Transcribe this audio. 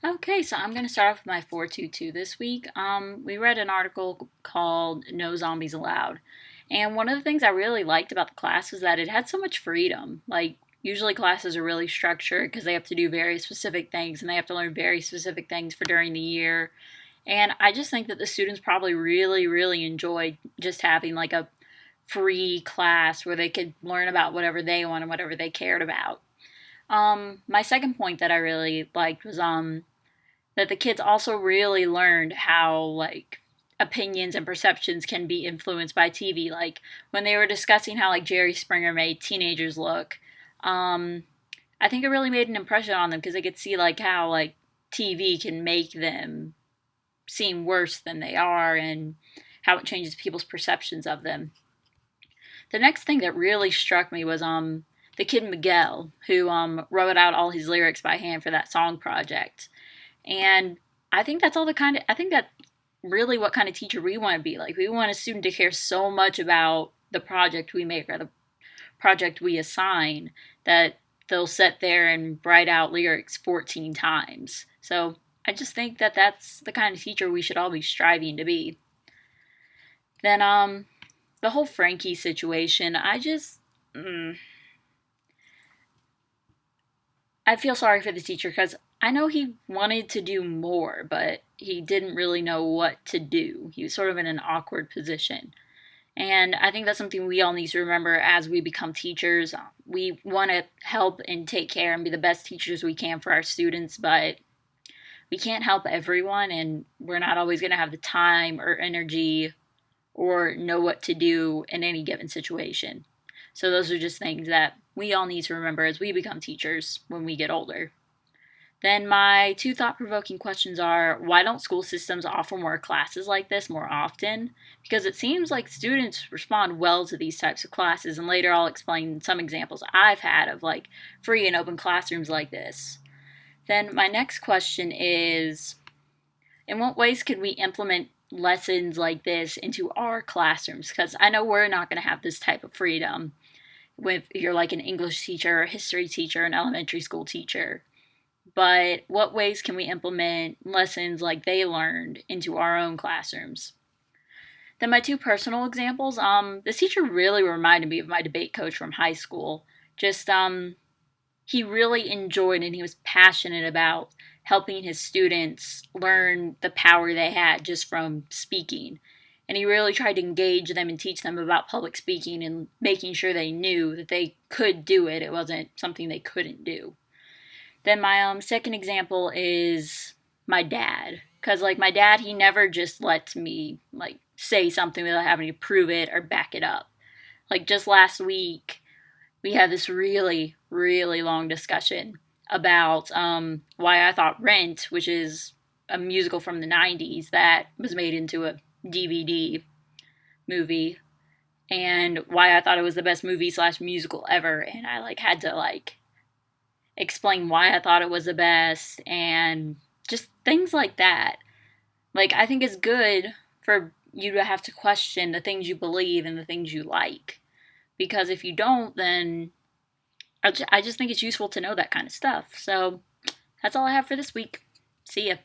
Okay, so I'm going to start off with my 422 this week. We read an article called No Zombies Allowed. And one of the things I really liked about the class was that it had so much freedom. Like, usually classes are really structured because they have to do very specific things and they have to learn very specific things for during the year. And I just think that the students probably really enjoyed just having like a free class where they could learn about whatever they want and whatever they cared about. My second point that I really liked was that the kids also really learned how like opinions and perceptions can be influenced by TV. Like when they were discussing how like Jerry Springer made teenagers look, um, I think it really made an impression on them because they could see like how like TV can make them seem worse than they are and how it changes people's perceptions of them. The next thing that really struck me was the kid Miguel who wrote out all his lyrics by hand for that song project. And I think that's all I think that really what kind of teacher we want to be. Like, we want a student to care so much about the project we make or the project we assign that they'll sit there and write out lyrics 14 times. So I just think that that's the kind of teacher we should all be striving to be. Then, the whole Frankie situation, I feel sorry for the teacher because I know he wanted to do more, but he didn't really know what to do. He was sort of in an awkward position. And I think that's something we all need to remember as we become teachers. We want to help and take care and be the best teachers we can for our students, but we can't help everyone, and we're not always going to have the time or energy or know what to do in any given situation. So, those are just things that we all need to remember as we become teachers when we get older. Then my two thought provoking questions are, why don't school systems offer more classes like this more often? Because it seems like students respond well to these types of classes, and later I'll explain some examples I've had of like free and open classrooms like this. Then my next question is, in what ways could we implement lessons like this into our classrooms? Because I know we're not going to have this type of freedom if you're like an English teacher, a history teacher, an elementary school teacher. But what ways can we implement lessons like they learned into our own classrooms? Then my two personal examples, this teacher really reminded me of my debate coach from high school. Just he really enjoyed and he was passionate about helping his students learn the power they had just from speaking. And he really tried to engage them and teach them about public speaking and making sure they knew that they could do it. It wasn't something they couldn't do. Then my second example is my dad, because like my dad, he never just lets me like say something without having to prove it or back it up. Like just last week, we had this really long discussion about why I thought Rent, which is a musical from the '90s that was made into a DVD movie, and why I thought it was the best movie slash musical ever, and I like had to like explain why I thought it was the best and just things like that. Like, I think it's good for you to have to question the things you believe and the things you like. Because if you don't, then I just think it's useful to know that kind of stuff. So, that's all I have for this week. See ya.